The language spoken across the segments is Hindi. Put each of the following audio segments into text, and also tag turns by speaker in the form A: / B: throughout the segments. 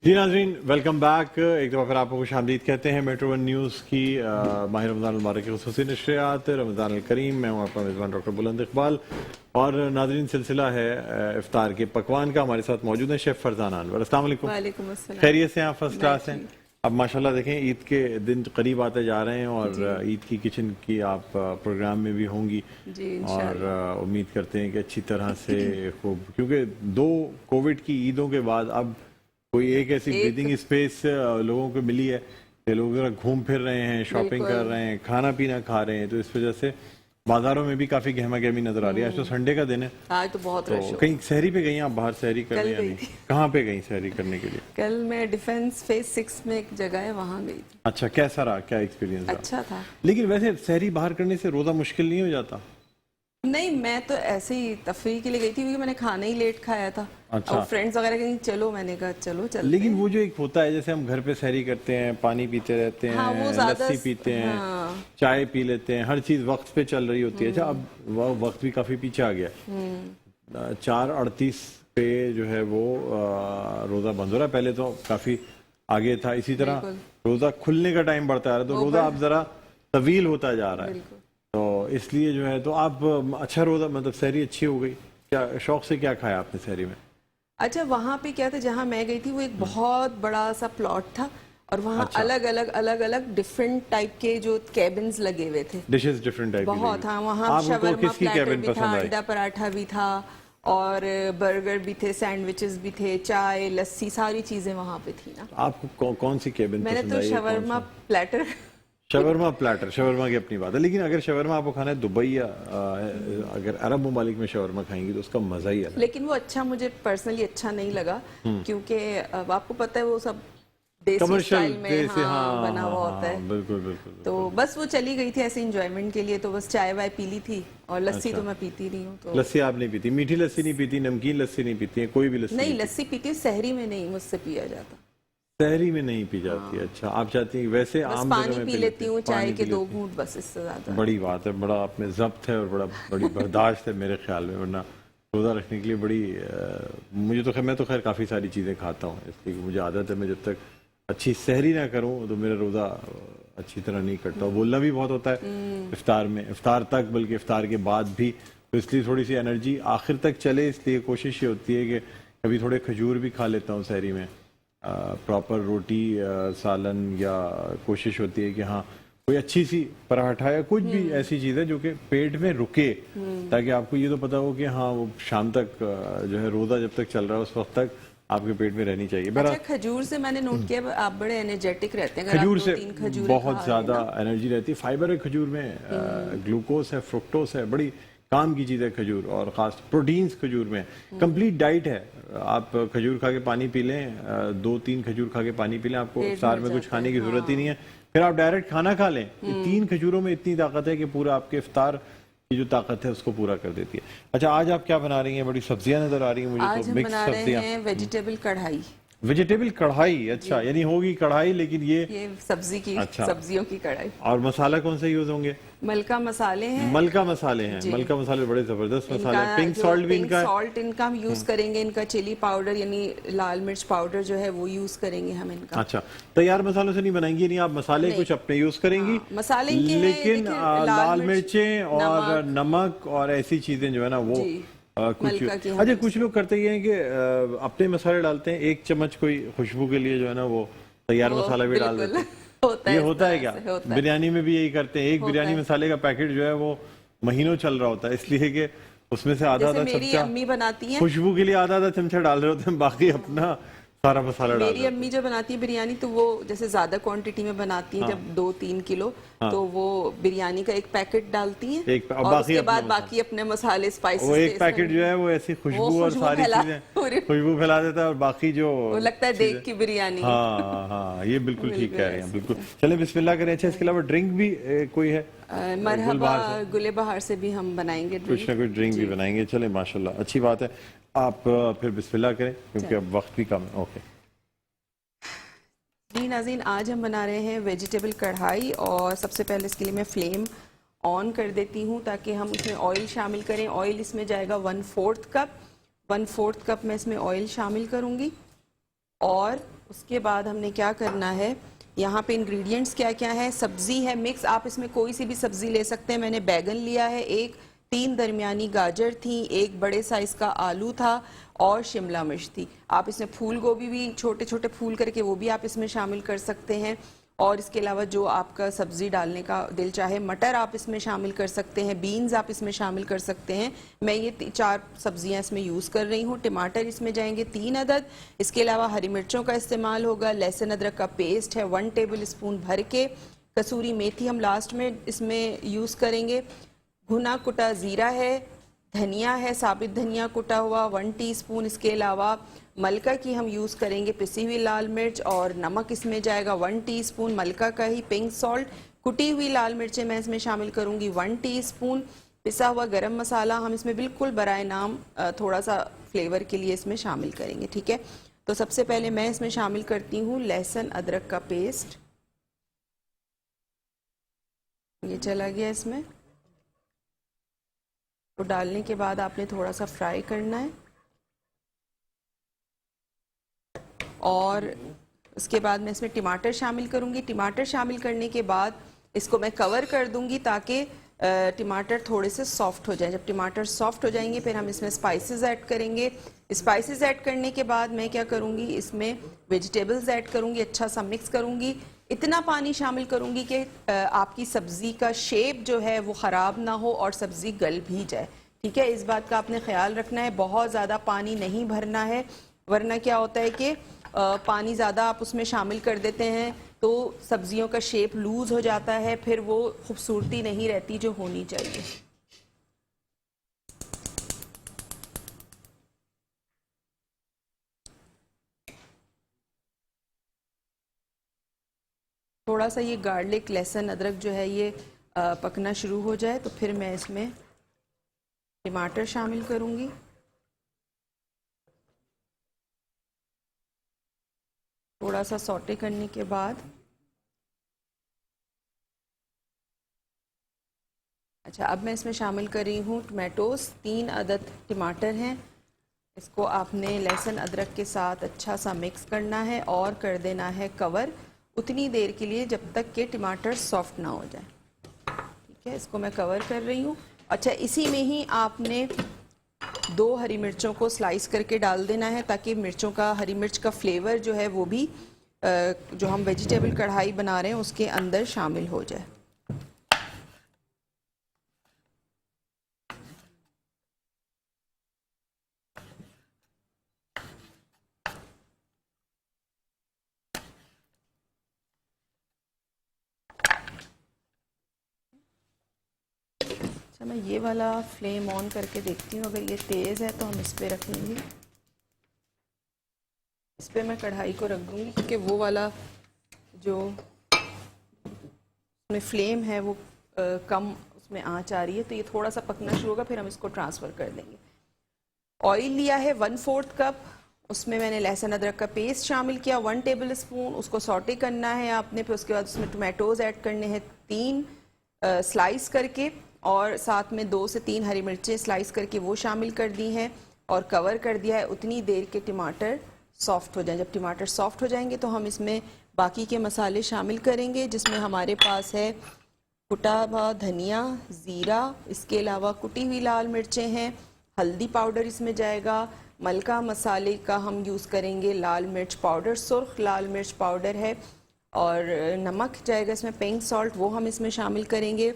A: जी नाज़रीन, वेलकम बैक। एक दफ़ा फिर आपको खुशामदीद कहते हैं मेट्रो वन न्यूज़ की माह रमज़ान मुबारक की ख़ुसूसी नशरियात रमज़ान अल करीम। मैं हूँ आपका मेज़बान डॉक्टर बुलंद इकबाल और नाज़रीन सिलसिला है इफ्तार के पकवान का। हमारे साथ मौजूद है शेफ़ फरजाना अनवर। अस्सलाम वालेकुम।
B: वालेकुम अस्सलाम।
A: खैरियत से हैं आप? फर्स्ट क्लास हैं। अब माशाल्लाह देखें ईद के दिन करीब आते जा रहे हैं और ईद की किचन की आप प्रोग्राम में भी होंगी और उम्मीद करते हैं कि अच्छी तरह से खूब, क्योंकि 2 कोविड की ईदों के बाद अब कोई एक ऐसी ब्रीदिंग स्पेस लोगों को मिली है कि लोग जरा घूम फिर रहे हैं, शॉपिंग कर रहे हैं, खाना पीना खा रहे हैं, तो इस वजह से बाजारों में भी काफी गहमा गहमी नजर आ रही है। आज तो संडे का दिन है,
B: आज तो बहुत रश हो।
A: कहीं सहरी पे गई आप? बाहर सहरी करने या नहीं? कहाँ पे गई सहरी करने के लिए?
B: कल मैं डिफेंस फेज 6 में एक जगह है वहाँ गई थी।
A: अच्छा, कैसा रहा? क्या एक्सपीरियंस रहा?
B: अच्छा था।
A: लेकिन वैसे सहरी बाहर करने से रोजा मुश्किल नहीं हो जाता?
B: नहीं, मैं तो ऐसे ही तफरीह के लिए गई थी क्योंकि मैंने खाना ही लेट खाया था।
A: अच्छा।
B: और फ्रेंड्स वगैरह कहीं चलो, मैंने कहा चलो चलते।
A: लेकिन वो जो एक होता है, जैसे हम घर पे सहरी करते हैं, पानी पीते रहते हैं,
B: हाँ,
A: लस्सी पीते हैं, चाय पी लेते हैं, हर चीज वक्त पे चल रही होती है। अच्छा, अब वो वक्त भी काफी पीछे आ गया। 4:38 पे जो है वो रोजा बंद हो रहा है। पहले तो काफी आगे था। इसी तरह रोजा खुलने का टाइम बढ़ता है, तो रोजा अब जरा तवील होता जा रहा है, तो इसलिए जो है तो आप अच्छा रोजा, मतलब सहरी अच्छी हो गई क्या? शौक से क्या खाया आपने सहरी में?
B: अच्छा, वहाँ पे क्या था, जहाँ मैं गई थी वो एक बहुत बड़ा सा प्लॉट था और वहाँ अलग अलग डिफरेंट टाइप के जो कैबिन्स लगे हुए थे,
A: डिशेस डिफरेंट टाइप
B: बहुत। हाँ, वहाँ शवरमा प्लेटर भी था, अंडा पराठा भी था और बर्गर भी थे, सैंडविचेस भी थे, चाय, लस्सी, सारी चीजें वहाँ पे थी ना।
A: आपको कौन सी केबिन
B: मैंने
A: पसंद
B: तो
A: आई?
B: Shawarma platter.
A: Shawarma platter, shawarma की अपनी बात है, लेकिन अगर शवरमा आपको खाना है दुबई या अगर अरब ममालिक में शवरमा खाएंगी तो उसका मजा ही अलग।
B: लेकिन वो अच्छा, मुझे पर्सनली अच्छा नहीं लगा क्योंकि आपको पता है वो सब देसी स्टाइल में बना हुआ होता है।
A: बिल्कुल बिल्कुल।
B: तो बस वो चली गई थी ऐसे एंजॉयमेंट के लिए, तो बस चाय वाय पी ली थी और लस्सी तो मैं पीती नहीं हूँ। तो
A: लस्सी आप नहीं पीती? मीठी लस्सी नहीं पीती, नमकीन लस्सी नहीं पीती है? कोई भी लस्सी
B: नहीं, लस्सी पीती हूँ, सहरी में नहीं मुझसे पिया जाता।
A: सहरी में नहीं पी जाती? अच्छा, आप चाहती हैं वैसे आम
B: पानी पी लेती हूँ, चाय के 2 घूंट, बस, इससे ज्यादा।
A: बड़ी बात है, बड़ा आप में जब्त है और बड़ी बर्दाश्त है मेरे ख्याल में, वरना रोज़ा रखने के लिए बड़ी मुझे तो खैर, मैं तो खैर काफ़ी सारी चीज़ें खाता हूँ, इसलिए मुझे आदत है, मैं जब तक अच्छी सहरी ना करूँ तो मेरा रोज़ा अच्छी तरह नहीं कटता। बोलना भी बहुत होता है इफ्तार में, इफ्तार तक, बल्कि इफ्तार के बाद भी, तो इसलिए थोड़ी सी एनर्जी आखिर तक चले, इसलिए कोशिश ये होती है कि कभी थोड़े खजूर भी खा लेता हूँ सहरी में, प्रॉपर रोटी, सालन, या कोशिश होती है कि हाँ कोई अच्छी सी पराठा या कुछ भी ऐसी चीज़ है जो कि पेट में रुके, ताकि आपको ये तो पता हो कि हाँ वो शाम तक जो है रोज़ा जब तक चल रहा है उस वक्त तक आपके पेट में रहनी चाहिए।
B: अच्छा, खजूर से मैंने नोट किया आप बड़े एनर्जेटिक रहते हैं।
A: खजूर से बहुत ज़्यादा एनर्जी रहती है, फाइबर है खजूर में, ग्लूकोज है, फ्रुक्टोज है, बड़ी काम की चीज़ है खजूर, और ख़ास प्रोटीन्स खजूर में। कंप्लीट डाइट है। आप खजूर खा के पानी पी लें, 2-3 खजूर खा के पानी पी लें, आपको इफ्तार में कुछ खाने की ज़रूरत ही नहीं है। फिर आप डायरेक्ट खाना खा लें, 3 खजूरों में इतनी ताकत है कि पूरा आपके इफ्तार की जो ताकत है उसको पूरा कर देती है। अच्छा, आज आप क्या बना रही हैं? बड़ी सब्जियां नजर आ रही हैं मुझे।
B: आज
A: तो
B: हम
A: मिक्स
B: बना रहे
A: सब्जियां
B: हैं वेजिटेबल कढ़ाई।
A: वेजिटेबल कढ़ाई? अच्छा, यानी होगी कढ़ाई लेकिन ये
B: सब्जी की, अच्छा, सब्जियों की कढ़ाई।
A: और मसाला कौन सा यूज होंगे?
B: मलका मसाले हैं।
A: मलका मसाले हैं? मलका मसाले बड़े जबरदस्त मसाले हैं। पिंक सॉल्ट भी इनका?
B: सॉल्ट इनका हम यूज करेंगे, इनका चिली पाउडर यानी लाल मिर्च पाउडर जो है वो यूज करेंगे हम इनका।
A: अच्छा, तैयार मसालों से नहीं बनाएंगी? नहीं, आप मसाले कुछ अपने यूज करेंगी?
B: मसाले
A: लेकिन लाल मिर्चें और नमक और ऐसी चीजें जो है ना वो कुछ, अच्छा, कुछ लोग करते ही हैं कि अपने मसाले डालते हैं, 1 चम्मच कोई खुशबू के लिए जो है ना वो तैयार मसाला भी डाल देते हैं। ये होता है क्या? बिरयानी में भी यही करते हैं, एक बिरयानी मसाले का पैकेट जो है वो महीनों चल रहा होता है, इसलिए कि उसमें से आधा चमचा
B: अम्मी बनाती है
A: खुशबू के लिए, आधा चमचा डाल रहे होते हैं, बाकी अपना सारा मसाला डाल।
B: मेरी अम्मी जो बनाती है बिरयानी, तो वो जैसे ज्यादा क्वांटिटी में बनाती है, जब 2-3 किलो, तो वो बिरयानी का 1 पैकेट डालती है और उसके बाद बाकी अपने मसाले, स्पाइसेस,
A: वो 1 पैकेट जो है वो ऐसी खुशबू और सारी चीजें खुशबू फैला देता है, और बाकी जो
B: लगता है देख की बिरयानी।
A: हाँ, ये बिल्कुल ठीक कह रहे हैं, बिल्कुल। चले बिस्मिल्लाह करें। अच्छा, इसके अलावा ड्रिंक भी कोई है?
B: मरहबा गुले बहार से भी हम बनाएंगे,
A: कुछ ना कुछ ड्रिंक भी बनाएंगे। चले, माशाल्लाह, अच्छी बात है। आप फिर बिस्मिल्लाह करें क्योंकि अब वक्त भी कम है। ओके
B: जी नाज़रीन, आज हम बना रहे हैं वेजिटेबल कढ़ाई, और सबसे पहले इसके लिए मैं फ्लेम ऑन कर देती हूँ ताकि हम उसमें ऑयल शामिल करें। ऑयल इसमें जाएगा 1/4 कप। 1/4 कप मैं इसमें ऑयल शामिल करूँगी और उसके बाद हमने क्या करना है, यहाँ पे इंग्रेडिएंट्स क्या क्या है, सब्जी है मिक्स, आप इसमें कोई सी भी सब्जी ले सकते हैं। मैंने बैगन लिया है एक, 3 दरमियानी गाजर थी, 1 बड़े साइज का आलू था और शिमला मिर्च थी। आप इसमें फूल गोभी भी छोटे छोटे फूल करके वो भी आप इसमें शामिल कर सकते हैं। और इसके अलावा जो आपका सब्जी डालने का दिल चाहे, मटर आप इसमें शामिल कर सकते हैं, बीन्स आप इसमें शामिल कर सकते हैं। मैं ये 4 सब्जियां इसमें यूज़ कर रही हूँ। टमाटर इसमें जाएंगे 3 अदद। इसके अलावा हरी मिर्चों का इस्तेमाल होगा। लहसुन अदरक का पेस्ट है 1 टेबल स्पून भर के। कसूरी मेथी हम लास्ट में इसमें यूज़ करेंगे। भुना कुटा ज़ीरा है, धनिया है, साबित धनिया कुटा हुआ 1 टीस्पून। इसके अलावा मलका की हम यूज़ करेंगे पिसी हुई लाल मिर्च, और नमक इसमें जाएगा 1 टीस्पून मलका का ही। पिंक सॉल्ट, कुटी हुई लाल मिर्चें मैं इसमें शामिल करूंगी 1 टीस्पून। पिसा हुआ गरम मसाला हम इसमें बिल्कुल बराए नाम थोड़ा सा फ्लेवर के लिए इसमें शामिल करेंगे, ठीक है। तो सबसे पहले मैं इसमें शामिल करती हूँ लहसुन अदरक का पेस्ट। ये चला गया इसमें। तो डालने के बाद आपने थोड़ा सा फ्राई करना है, और उसके बाद मैं इसमें टमाटर शामिल करूंगी। टमाटर शामिल करने के बाद इसको मैं कवर कर दूंगी ताकि टमाटर थोड़े से सॉफ्ट हो जाए। जब टमाटर सॉफ्ट हो जाएंगे फिर हम इसमें स्पाइसेस ऐड करेंगे। स्पाइसेस ऐड करने के बाद मैं क्या करूंगी, इसमें वेजिटेबल्स ऐड करूंगी, अच्छा सा मिक्स करूंगी। इतना पानी शामिल करूंगी कि आपकी सब्जी का शेप जो है वो ख़राब ना हो और सब्जी गल भी जाए, ठीक है। इस बात का आपने ख्याल रखना है, बहुत ज़्यादा पानी नहीं भरना है, वरना क्या होता है कि पानी ज़्यादा आप उसमें शामिल कर देते हैं तो सब्जियों का शेप लूज हो जाता है, फिर वो खूबसूरती नहीं रहती जो होनी चाहिए। थोड़ा सा ये गार्लिक, लहसुन, अदरक जो है ये पकना शुरू हो जाए तो फिर मैं इसमें टमाटर शामिल करूंगी। थोड़ा सा सौटे करने के बाद, अच्छा अब मैं इसमें शामिल कर रही हूँ टमाटोस। 3 अदद टमाटर हैं। इसको आपने लहसुन अदरक के साथ अच्छा सा मिक्स करना है और कर देना है कवर उतनी देर के लिए जब तक कि टमाटर सॉफ्ट ना हो जाए, ठीक है। इसको मैं कवर कर रही हूँ। अच्छा, इसी में ही आपने 2 हरी मिर्चों को स्लाइस करके डाल देना है ताकि मिर्चों का, हरी मिर्च का फ्लेवर जो है वो भी जो हम वेजिटेबल कढ़ाई बना रहे हैं उसके अंदर शामिल हो जाए। अच्छा, मैं ये वाला फ्लेम ऑन करके देखती हूँ, अगर ये तेज़ है तो हम इस पे रख लेंगे। इस पे मैं कढ़ाई को रख दूँगी क्योंकि वो वाला जो उसमें फ्लेम है वो कम उसमें आंच आ रही है, तो ये थोड़ा सा पकना शुरू होगा, फिर हम इसको ट्रांसफ़र कर देंगे। ऑयल लिया है 1/4 कप, उसमें मैंने लहसुन अदरक का पेस्ट शामिल किया 1 टेबल स्पून। उसको सॉटे करना है आपने, फिर उसके बाद उसमें टमाटोज़ ऐड करने हैं 3 स्लाइस करके, और साथ में 2 से 3 हरी मिर्चें स्लाइस करके वो शामिल कर दी हैं, और कवर कर दिया है उतनी देर के टमाटर सॉफ्ट हो जाएं। जब टमाटर सॉफ्ट हो जाएंगे तो हम इसमें बाकी के मसाले शामिल करेंगे, जिसमें हमारे पास है कुटा हुआ धनिया, ज़ीरा, इसके अलावा कुटी हुई लाल मिर्चें हैं, हल्दी पाउडर इसमें जाएगा, मलका मसाले का हम यूज़ करेंगे लाल मिर्च पाउडर, सुर्ख लाल मिर्च पाउडर है, और नमक जाएगा इसमें, पिंक सॉल्ट वो हम इसमें शामिल करेंगे।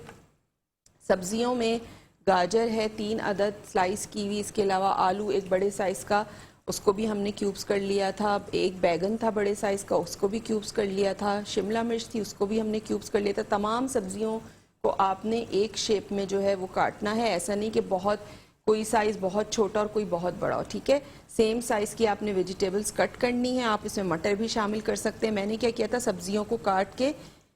B: सब्जियों में गाजर है 3 अदद स्लाइस की हुई, इसके अलावा आलू 1 बड़े साइज़ का, उसको भी हमने क्यूब्स कर लिया था। 1 बैगन था बड़े साइज़ का, उसको भी क्यूब्स कर लिया था। शिमला मिर्च थी, उसको भी हमने क्यूब्स कर लिया था। तमाम सब्जियों को आपने एक शेप में जो है वो काटना है, ऐसा नहीं कि बहुत कोई साइज़ बहुत छोटा और कोई बहुत बड़ा हो, ठीक है। सेम साइज़ की आपने वेजिटेबल्स कट करनी है। आप इसमें मटर भी शामिल कर सकते हैं। मैंने क्या किया था, सब्जियों को काट के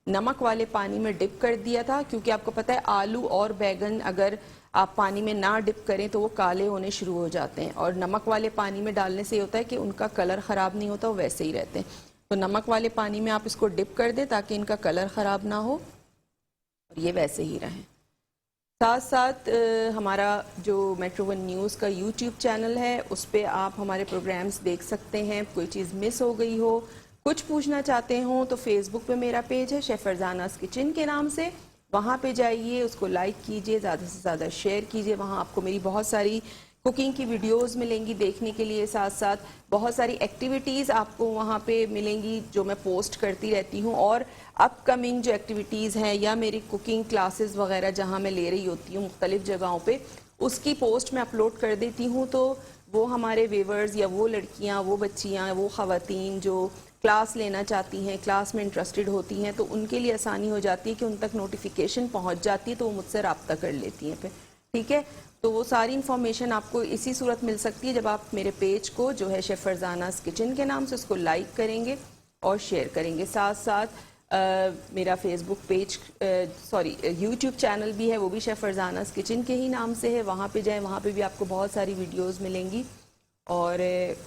B: नमक वाले पानी में डिप कर दिया था, क्योंकि आपको पता है आलू और बैगन अगर आप पानी में ना डिप करें तो वो काले होने शुरू हो जाते हैं, और नमक वाले पानी में डालने से ये होता है कि उनका कलर ख़राब नहीं होता, वो वैसे ही रहते हैं। तो नमक वाले पानी में आप इसको डिप कर दें ताकि इनका कलर ख़राब ना हो और ये वैसे ही रहें। साथ साथ हमारा जो मेट्रो वन न्यूज़ का यूट्यूब चैनल है उस पर आप हमारे प्रोग्राम्स देख सकते हैं। कोई चीज़ मिस हो गई हो, कुछ पूछना चाहते हो तो फेसबुक पे मेरा पेज है शेफ फरजानास किचन के नाम से, वहाँ पे जाइए, उसको लाइक कीजिए, ज़्यादा से ज़्यादा शेयर कीजिए। वहाँ आपको मेरी बहुत सारी कुकिंग की वीडियोस मिलेंगी देखने के लिए, साथ साथ बहुत सारी एक्टिविटीज़ आपको वहाँ पे मिलेंगी जो मैं पोस्ट करती रहती हूँ, और अपकमिंग जो एक्टिविटीज़ हैं या मेरी कुकिंग क्लासेस वगैरह जहाँ मैं ले रही होती हूँ मुख्तलिफ़ जगहों पे, उसकी पोस्ट मैं अपलोड कर देती हूँ। तो वो हमारे व्यूअर्स या वो लड़कियाँ, वो बच्चियाँ, वो ख़वातीन जो क्लास लेना चाहती हैं, क्लास में इंटरेस्टेड होती हैं, तो उनके लिए आसानी हो जाती है कि उन तक नोटिफिकेशन पहुँच जाती है, तो वो मुझसे रब्ता कर लेती हैं फिर। ठीक है, तो वो सारी इन्फॉर्मेशन आपको इसी सूरत मिल सकती है जब आप मेरे पेज को जो है शेफ फरजानास किचन के नाम से उसको लाइक करेंगे और शेयर करेंगे। साथ साथ मेरा फेसबुक पेज यूट्यूब चैनल भी है, वो भी शेफ फरजानास किचन के ही नाम से है। वहाँ पे जाएं, वहाँ पे भी आपको बहुत सारी वीडियोस मिलेंगी और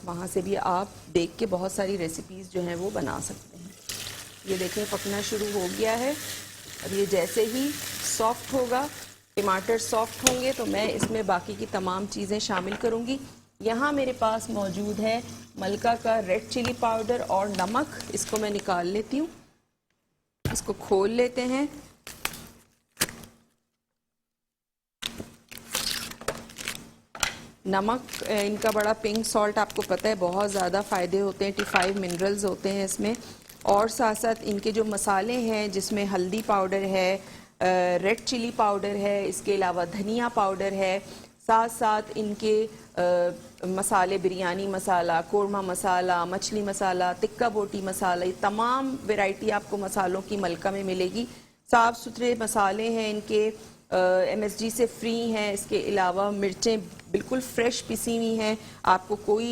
B: वहाँ से भी आप देख के बहुत सारी रेसिपीज़ जो हैं वो बना सकते हैं। ये देखें पकना शुरू हो गया है। अब ये जैसे ही सॉफ्ट होगा, टमाटर सॉफ्ट होंगे, तो मैं इसमें बाकी की तमाम चीज़ें शामिल करूँगी। यहाँ मेरे पास मौजूद है मलका का रेड चिली पाउडर और नमक, इसको मैं निकाल लेती हूँ। इसको खोल लेते हैं। नमक इनका बड़ा, पिंक सॉल्ट आपको पता है बहुत ज़्यादा फ़ायदे होते हैं, 85 मिनरल्स होते हैं इसमें। और साथ साथ इनके जो मसाले हैं जिसमें हल्दी पाउडर है, रेड चिली पाउडर है, इसके अलावा धनिया पाउडर है, साथ साथ इनके मसाले, बिरयानी मसाला, कोरमा मसाला, मछली मसाला, टिक्का बोटी मसाला, ये तमाम वैरायटी आपको मसालों की मलका में मिलेगी। साफ़ सुथरे मसाले हैं इनके, MSG से फ्री हैं। इसके अलावा मिर्चें बिल्कुल फ्रेश पिसी हुई हैं। आपको कोई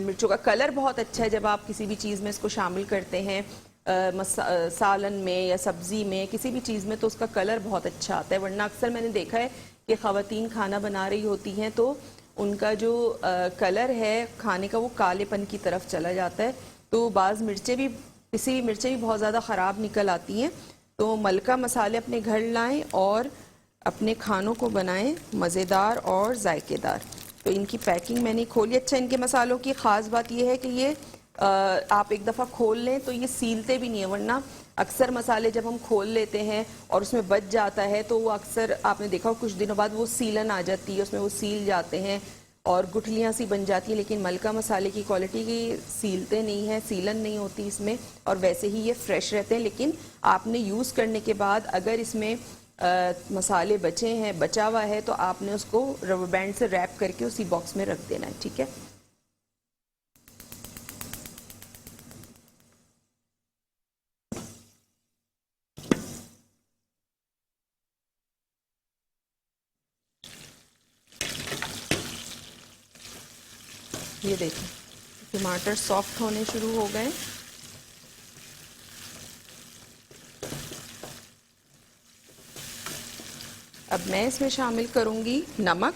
B: मिर्चों का कलर बहुत अच्छा है जब आप किसी भी चीज़ में इसको शामिल करते हैं, सालन में या सब्ज़ी में, किसी भी चीज़ में, तो उसका कलर बहुत अच्छा आता है। वरना अक्सर मैंने देखा है कि ख़वातीन खाना बना रही होती हैं तो उनका जो कलर है खाने का वो कालेपन की तरफ चला जाता है, तो बाज़ मिर्चें भी, पिसी हुई मिर्चें भी बहुत ज़्यादा ख़राब निकल आती हैं। तो मलका मसाले अपने घर लाएं और अपने खानों को बनाएं मज़ेदार और जायकेदार। तो इनकी पैकिंग मैंने खोली। अच्छा, इनके मसालों की ख़ास बात यह है कि ये आप एक दफ़ा खोल लें तो ये सीलते भी नहीं है, वरना अक्सर मसाले जब हम खोल लेते हैं और उसमें बच जाता है तो वो अक्सर आपने देखा कुछ दिनों बाद वो सीलन आ जाती है, उसमें वो सील जाते हैं और गुठलियाँ सी बन जाती हैं। लेकिन मलका मसाले की क्वालिटी की सीलते नहीं है, सीलन नहीं होती इसमें, और वैसे ही ये फ्रेश रहते हैं। लेकिन आपने यूज़ करने के बाद अगर इसमें मसाले बचे हैं, बचा हुआ है, तो आपने उसको रबर बैंड से रैप करके उसी बॉक्स में रख देना है। ठीक है, ये देखें टमाटर सॉफ्ट होने शुरू हो गए। अब मैं इसमें शामिल करूंगी नमक।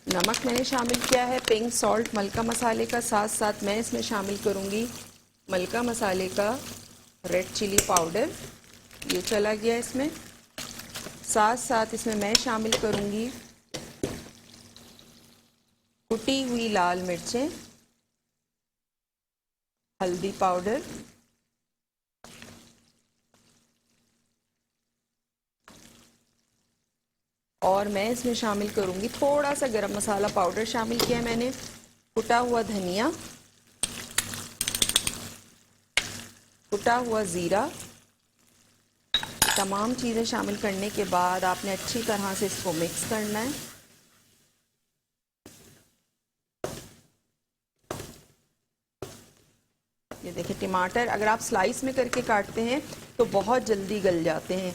B: नमक मैंने शामिल किया है, पिंक सॉल्ट मलका मसाले का। साथ साथ मैं इसमें शामिल करूंगी मलका मसाले का रेड चिली पाउडर, ये चला गया इसमें। साथ साथ इसमें मैं शामिल करूंगी कुटी हुई लाल मिर्चें, हल्दी पाउडर, और मैं इसमें शामिल करूंगी थोड़ा सा गरम मसाला पाउडर शामिल किया है मैंने, कुटा हुआ धनिया, कुटा हुआ ज़ीरा। तमाम चीज़ें शामिल करने के बाद आपने अच्छी तरह से इसको मिक्स करना है। ये देखिए टमाटर अगर आप स्लाइस में करके काटते हैं तो बहुत जल्दी गल जाते हैं,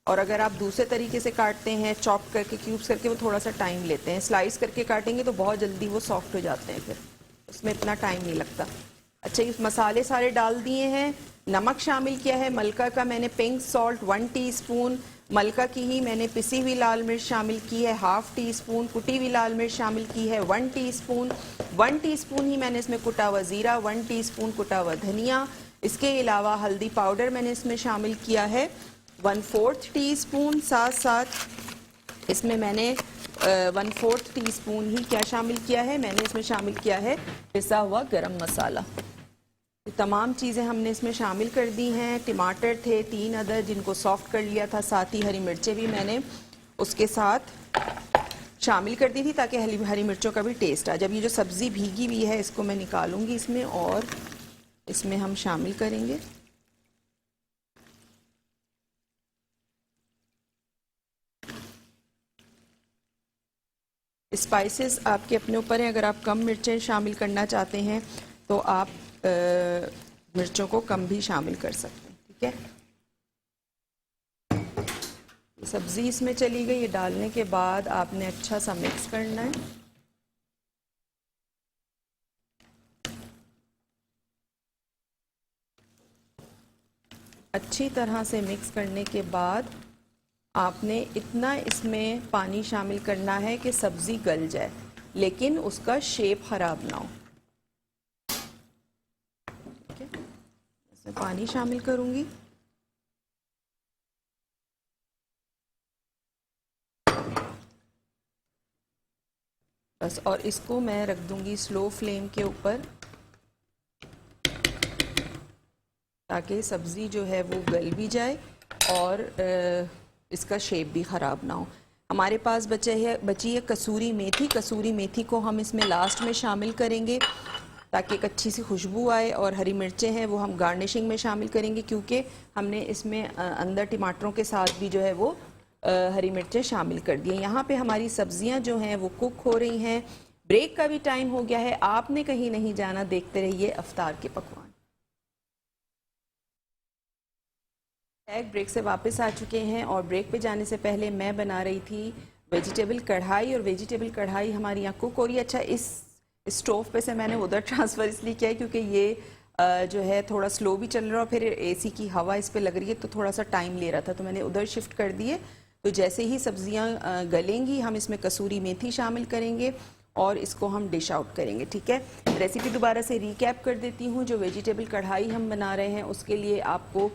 B: और अगर आप दूसरे तरीके से काटते हैं चॉप करके, क्यूब्स करके, वो थोड़ा सा टाइम लेते हैं। स्लाइस करके काटेंगे तो बहुत जल्दी वो सॉफ्ट हो जाते हैं, फिर उसमें इतना टाइम नहीं लगता। अच्छा, ये मसाले सारे डाल दिए हैं। नमक शामिल किया है मलका का मैंने, पिंक सॉल्ट 1 टीस्पून, मलका की ही मैंने पिसी हुई लाल मिर्च शामिल की है 1/2 टीस्पून, कुटी हुई लाल मिर्च शामिल की है 1 टीस्पून, 1 टीस्पून ही मैंने इसमें कुटा हुआ ज़ीरा, 1 टीस्पून कुटा हुआ धनिया। इसके अलावा हल्दी पाउडर मैंने इसमें शामिल किया है 1/4 टीस्पून। साथ साथ इसमें मैंने 1/4 टीस्पून ही क्या शामिल किया है, मैंने इसमें शामिल किया है पिसा हुआ गरम मसाला। ये तमाम चीज़ें हमने इसमें शामिल कर दी हैं। टमाटर थे 3 अदद जिनको सॉफ्ट कर लिया था, साथ ही हरी मिर्चें भी मैंने उसके साथ शामिल कर दी थी ताकि हरी मिर्चों का भी टेस्ट आ। जब ये जो सब्ज़ी भीगी हुई है इसको मैं निकालूंगी इसमें और इसमें हम शामिल करेंगे स्पाइसेस। आपके अपने ऊपर है, अगर आप कम मिर्चें शामिल करना चाहते हैं तो आप मिर्चों को कम भी शामिल कर सकते हैं, ठीक है। सब्ज़ी इसमें चली गई। ये डालने के बाद आपने अच्छा सा मिक्स करना है। अच्छी तरह से मिक्स करने के बाद आपने इतना इसमें पानी शामिल करना है कि सब्ज़ी गल जाए, लेकिन उसका शेप ख़राब ना हो, ठीक है। इसमें पानी शामिल करूँगी। बस, और इसको मैं रख दूंगी स्लो फ्लेम के ऊपर ताकि सब्ज़ी जो है वो गल भी जाए और इसका शेप भी ख़राब ना हो। हमारे पास बची है कसूरी मेथी। कसूरी मेथी को हम इसमें लास्ट में शामिल करेंगे ताकि एक अच्छी सी खुशबू आए, और हरी मिर्चें हैं वो हम गार्निशिंग में शामिल करेंगे क्योंकि हमने इसमें अंदर टमाटरों के साथ भी जो है वो हरी मिर्चें शामिल कर दी हैं। यहाँ पे हमारी सब्जियाँ जो हैं वो कुक हो रही हैं। ब्रेक का भी टाइम हो गया है, आपने कहीं नहीं जाना, देखते रहिए अफ्तार के पकवान। ब्रेक से वापस आ चुके हैं और ब्रेक पे जाने से पहले मैं बना रही थी वेजिटेबल कढ़ाई, और वेजिटेबल कढ़ाई हमारी यहाँ कुक हो रही है। अच्छा, इस स्टोव पे से मैंने उधर ट्रांसफ़र इसलिए किया है क्योंकि ये जो है थोड़ा स्लो भी चल रहा है और फिर एसी की हवा इस पे लग रही है तो थोड़ा सा टाइम ले रहा था, तो मैंने उधर शिफ्ट कर दिए। तो जैसे ही सब्जियां गलेंगी हम इसमें कसूरी मेथी शामिल करेंगे और इसको हम डिश आउट करेंगे, ठीक है। रेसिपी दोबारा से रिकैप कर देती हूँ। जो वेजिटेबल कढ़ाई हम बना रहे हैं उसके लिए आपको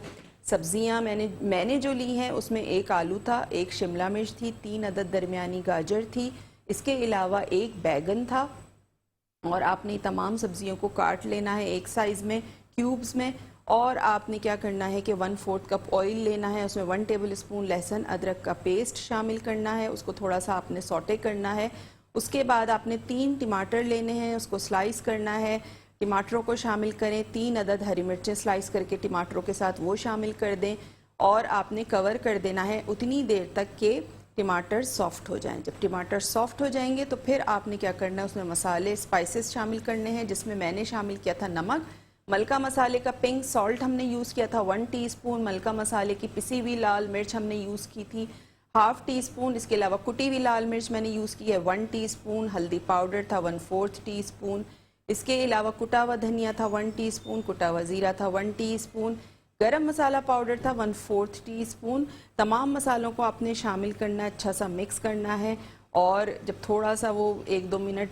B: सब्जियां मैंने जो ली हैं उसमें 1 आलू था, 1 शिमला मिर्च थी, 3 अदद दरमियानी गाजर थी, इसके अलावा 1 बैगन था, और आपने तमाम सब्जियों को काट लेना है एक साइज़ में क्यूब्स में। और आपने क्या करना है कि 1/4 कप ऑयल लेना है, उसमें 1 टेबल स्पून लहसुन अदरक का पेस्ट शामिल करना है, उसको थोड़ा सा आपने सौटे करना है। उसके बाद आपने 3 टमाटर लेने हैं, उसको स्लाइस करना है, टमाटरों को शामिल करें। 3 अदद हरी मिर्चें स्लाइस करके टमाटरों के साथ वो शामिल कर दें, और आपने कवर कर देना है उतनी देर तक कि टमाटर सॉफ्ट हो जाएं। जब टमाटर सॉफ्ट हो जाएंगे तो फिर आपने क्या करना है, उसमें मसाले स्पाइसेस शामिल करने हैं, जिसमें मैंने शामिल किया था नमक, मलका मसाले का पिंक सॉल्ट हमने यूज़ किया था 1 टीस्पून, मलका मसाले की पिसी हुई लाल मिर्च हमने यूज़ की थी 1/2 टीस्पून, इसके अलावा कुटी हुई लाल मिर्च मैंने यूज़ की है 1 टीस्पून, हल्दी पाउडर था 1/4 टीस्पून, इसके अलावा कुटा हुआ धनिया था 1 टीस्पून, कुटा हुआ ज़ीरा था 1 टीस्पून, गरम मसाला पाउडर था 1/4 टीस्पून। तमाम मसालों को आपने शामिल करना है, अच्छा सा मिक्स करना है, और जब थोड़ा सा वो 1-2 मिनट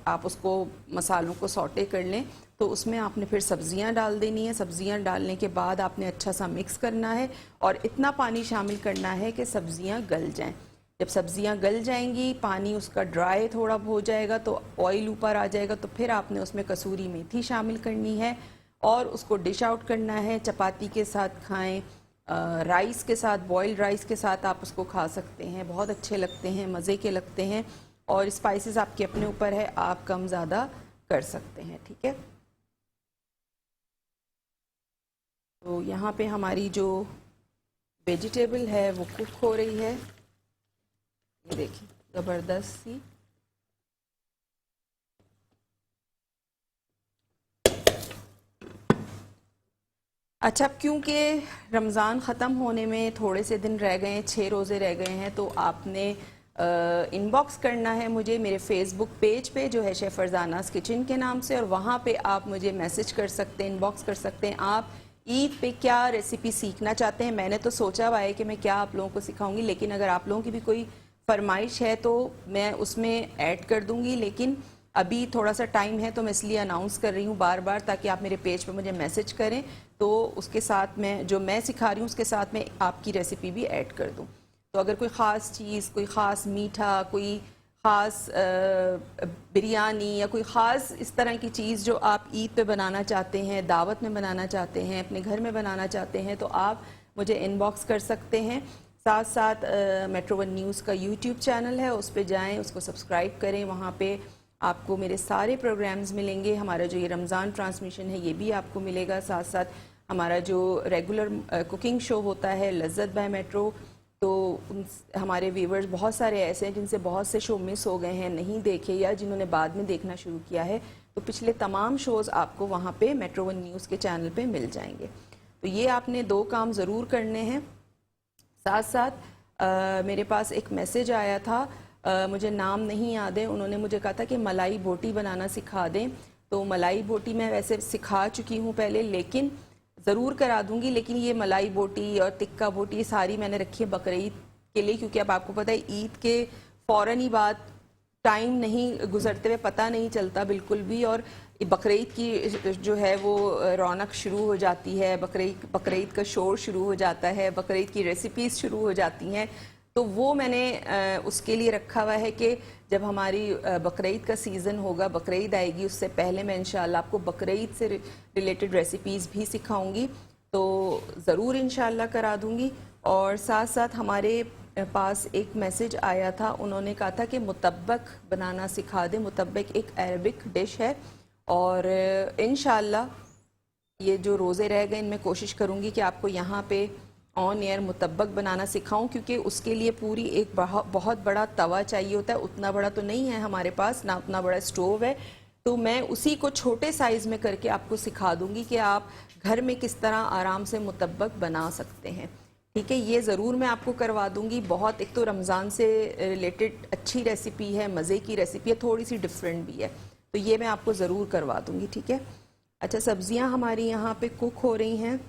B: आप उसको मसालों को सौटे कर लें तो उसमें आपने फिर सब्जियां डाल देनी है। सब्जियां डालने के बाद आपने अच्छा सा मिक्स करना है और इतना पानी शामिल करना है कि सब्जियां गल जाएं। जब सब्जियां गल जाएंगी, पानी उसका ड्राई थोड़ा हो जाएगा तो ऑयल ऊपर आ जाएगा, तो फिर आपने उसमें कसूरी मेथी शामिल करनी है और उसको डिश आउट करना है। चपाती के साथ खाएं, राइस के साथ, बॉइल्ड राइस के साथ आप उसको खा सकते हैं, बहुत अच्छे लगते हैं, मज़े के लगते हैं। और स्पाइसेस आपके अपने ऊपर है, आप कम ज़्यादा कर सकते हैं, ठीक है। तो यहाँ पे हमारी जो वेजिटेबल है वो कुक हो रही है, ये देखिए ज़बरदस्त सी। अच्छा, क्योंकि रमज़ान ख़त्म होने में थोड़े से दिन रह गए हैं, 6 रोज़े रह गए हैं, तो आपने इनबॉक्स करना है मुझे मेरे फेसबुक पेज पे जो है शेफ़ फरजानाज़ किचन के नाम से, और वहाँ पे आप मुझे मैसेज कर सकते हैं, इनबॉक्स कर सकते हैं। आप ईद पे क्या रेसिपी सीखना चाहते हैं? मैंने तो सोचा हुआ है कि मैं क्या आप लोगों को सिखाऊंगी, लेकिन अगर आप लोगों की भी कोई फरमाइश है तो मैं उसमें ऐड कर दूंगी, लेकिन अभी थोड़ा सा टाइम है तो मैं इसलिए अनाउंस कर रही हूँ बार बार, ताकि आप मेरे पेज पे मुझे मैसेज करें तो उसके साथ मैं जो मैं सिखा रही हूँ उसके साथ में आपकी रेसिपी भी ऐड कर दूँ। तो अगर कोई ख़ास चीज़, कोई ख़ास मीठा, कोई ख़ास बिरयानी या कोई ख़ास इस तरह की चीज़ जो आप ईद पे बनाना चाहते हैं, दावत में बनाना चाहते हैं, अपने घर में बनाना चाहते हैं, तो आप मुझे इनबॉक्स कर सकते हैं। साथ साथ मेट्रो वन न्यूज़ का यूट्यूब चैनल है, उस पर जाएँ, उसको सब्सक्राइब करें। वहाँ पे आपको मेरे सारे प्रोग्राम्स मिलेंगे। हमारा जो ये रमज़ान ट्रांसमिशन है ये भी आपको मिलेगा। साथ साथ हमारा जो रेगुलर कुकिंग शो होता है लज़्ज़त बाय मेट्रो, तो हमारे व्यूवर्स बहुत सारे ऐसे हैं जिनसे बहुत से शो मिस हो गए हैं, नहीं देखे, या जिन्होंने बाद में देखना शुरू किया है, तो पिछले तमाम शोज़ आपको वहाँ पे मेट्रो वन न्यूज़ के चैनल पे मिल जाएंगे। तो ये आपने 2 काम ज़रूर करने हैं। साथ साथ मेरे पास एक मैसेज आया था, मुझे नाम नहीं याद है, उन्होंने मुझे कहा था कि मलाई बोटी बनाना सिखा दें। तो मलाई बोटी मैं वैसे सिखा चुकी हूँ पहले, लेकिन ज़रूर करा दूंगी। लेकिन ये मलाई बोटी और टिक्का बोटी सारी मैंने रखी है बकरीद के लिए, क्योंकि अब आपको पता है ईद के फ़ौरन ही बाद टाइम नहीं गुजरते हुए पता नहीं चलता बिल्कुल भी, और बकरीद की जो है वो रौनक शुरू हो जाती है, बकरीद का शोर शुरू हो जाता है, बकरीद की रेसिपीज़ शुरू हो जाती हैं। तो वो मैंने उसके लिए रखा हुआ है कि जब हमारी बकरीद का सीज़न होगा, बकरीद आएगी, उससे पहले मैं इंशाल्लाह आपको बकरीद से रिलेटेड रेसिपीज़ भी सिखाऊंगी, तो ज़रूर इंशाल्लाह करा दूंगी। और साथ साथ हमारे पास एक मैसेज आया था, उन्होंने कहा था कि मुतब्बक बनाना सिखा दें। मुतब्बक एक अरबिक डिश है, और इंशाल्लाह ये जो रोज़े रह गए इनमें कोशिश करूँगी कि आपको यहाँ पे ऑन एयर मुतब्बक बनाना सिखाऊं, क्योंकि उसके लिए पूरी एक बहुत बड़ा तवा चाहिए होता है। उतना बड़ा तो नहीं है हमारे पास, ना उतना बड़ा स्टोव है, तो मैं उसी को छोटे साइज़ में करके आपको सिखा दूंगी कि आप घर में किस तरह आराम से मुतब्बक बना सकते हैं। ठीक है, ये ज़रूर मैं आपको करवा दूंगी। बहुत, एक तो रमज़ान से रिलेटेड अच्छी रेसिपी है, मज़े की रेसिपी है, थोड़ी सी डिफरेंट भी है, तो ये मैं आपको ज़रूर करवा दूंगी। ठीक है। अच्छा, सब्जियां हमारी यहाँ पे कुक हो रही हैं।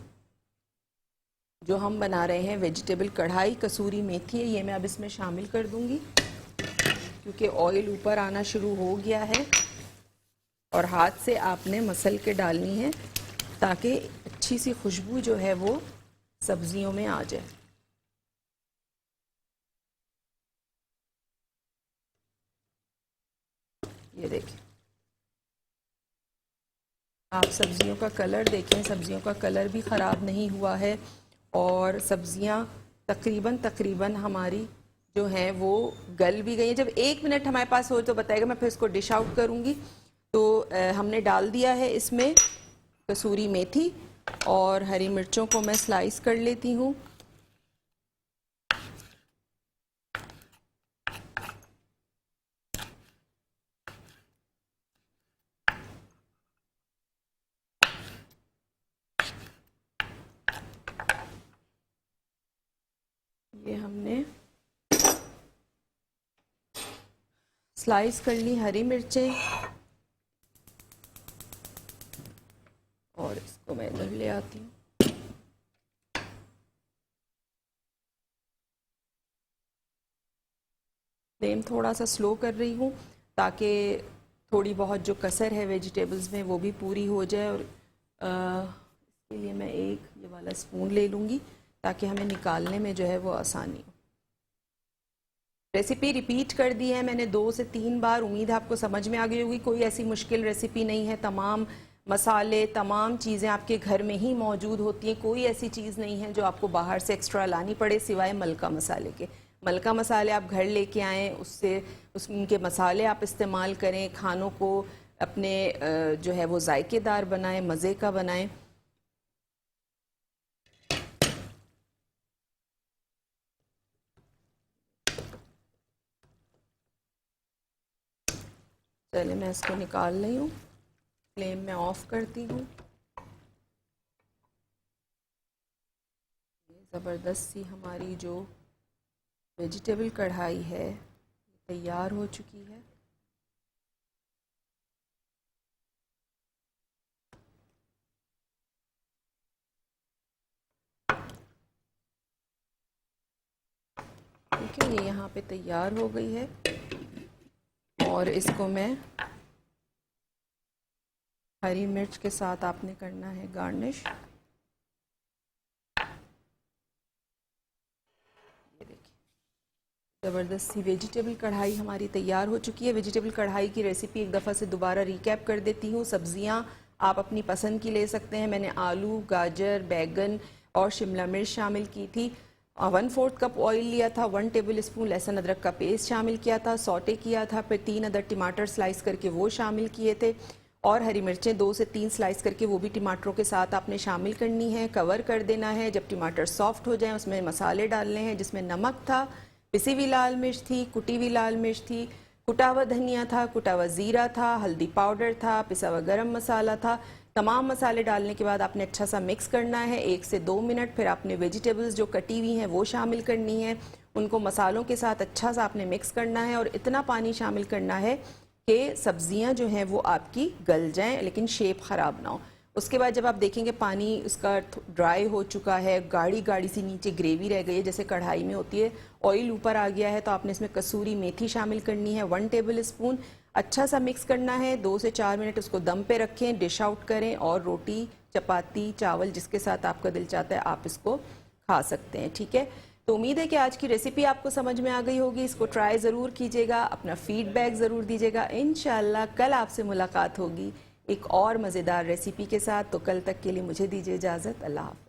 B: जो हम बना रहे हैं वेजिटेबल कढ़ाई कसूरी मेथी है, ये मैं अब इसमें शामिल कर दूंगी, क्योंकि ऑयल ऊपर आना शुरू हो गया है, और हाथ से आपने मसल के डालनी है ताकि अच्छी सी खुशबू जो है वो सब्जियों में आ जाए। ये देखिए, आप सब्जियों का कलर देखें, सब्जियों का कलर भी ख़राब नहीं हुआ है, और सब्जियां तकरीबन हमारी जो हैं वो गल भी गई हैं। जब 1 मिनट हमारे पास हो तो बताएगा, मैं फिर इसको डिश आउट करूँगी। तो हमने डाल दिया है इसमें कसूरी मेथी, और हरी मिर्चों को मैं स्लाइस कर लेती हूँ। ये हमने स्लाइस कर ली हरी मिर्चें, और इसको मैं इधर ले आती हूँ। फ्लेम थोड़ा सा स्लो कर रही हूँ ताकि थोड़ी बहुत जो कसर है वेजिटेबल्स में वो भी पूरी हो जाए। और इसके लिए मैं एक ये वाला स्पून ले लूँगी ताकि हमें निकालने में जो है वो आसानी हो। रेसिपी रिपीट कर दी है मैंने 2 से 3 बार, उम्मीद है आपको समझ में आ गई होगी। कोई ऐसी मुश्किल रेसिपी नहीं है, तमाम मसाले, तमाम चीज़ें आपके घर में ही मौजूद होती हैं। कोई ऐसी चीज़ नहीं है जो आपको बाहर से एक्स्ट्रा लानी पड़े सिवाय मलका मसाले के। मलका मसाले आप घर लेके आएँ, उससे उनके मसाले आप इस्तेमाल करें, खानों को अपने जो है वो जायकेदार बनाएं, मज़े का बनाएं। चलिए मैं इसको निकाल रही हूँ, फ्लेम में ऑफ करती हूँ। ज़बरदस्त सी हमारी जो वेजिटेबल कढ़ाई है तैयार हो चुकी है। ठीक है, ये यहाँ पे तैयार हो गई है, और इसको मैं हरी मिर्च के साथ आपने करना है गार्निश। ये देखिए, ज़बरदस्त सी वेजिटेबल कढ़ाई हमारी तैयार हो चुकी है। वेजिटेबल कढ़ाई की रेसिपी एक दफ़ा से दोबारा रिकैप कर देती हूँ। सब्जियाँ आप अपनी पसंद की ले सकते हैं। मैंने आलू, गाजर, बैगन और शिमला मिर्च शामिल की थी। 1/4 कप ऑयल लिया था, 1 टेबल स्पून लहसुन अदरक का पेस्ट शामिल किया था, सौटे किया था, फिर 3 अदर टमाटर स्लाइस करके वो शामिल किए थे और हरी मिर्चें 2 से 3 स्लाइस करके वो भी टमाटरों के साथ आपने शामिल करनी है। कवर कर देना है। जब टमाटर सॉफ्ट हो जाएं उसमें मसाले डालने हैं, जिसमें नमक था, पिसी हुई लाल मिर्च थी, कुटी हुई लाल मिर्च थी, कुटा हुआ धनिया था, कुटा हुआ ज़ीरा था, हल्दी पाउडर था, पिसा हुआ गरम मसाला था। तमाम मसाले डालने के बाद आपने अच्छा सा मिक्स करना है 1 से 2 मिनट। फिर आपने वेजिटेबल्स जो कटी हुई हैं वो शामिल करनी है, उनको मसालों के साथ अच्छा सा आपने मिक्स करना है और इतना पानी शामिल करना है कि सब्जियां जो हैं वो आपकी गल जाएं लेकिन शेप ख़राब ना हो। उसके बाद जब आप देखेंगे पानी उसका ड्राई हो चुका है, गाढ़ी गाढ़ी सी नीचे ग्रेवी रह गई है जैसे कढ़ाई में होती है, ऑयल ऊपर आ गया है, तो आपने इसमें कसूरी मेथी शामिल करनी है 1 टेबल स्पून। अच्छा सा मिक्स करना है, 2 से 4 मिनट उसको दम पे रखें, डिश आउट करें और रोटी, चपाती, चावल जिसके साथ आपका दिल चाहता है आप इसको खा सकते हैं। ठीक है, तो उम्मीद है कि आज की रेसिपी आपको समझ में आ गई होगी। इसको ट्राई ज़रूर कीजिएगा, अपना फीडबैक ज़रूर दीजिएगा। इंशाल्लाह कल आपसे मुलाकात होगी एक और मज़ेदार रेसिपी के साथ। तो कल तक के लिए मुझे दीजिए इजाज़त। अल्लाह हाफ़िज़।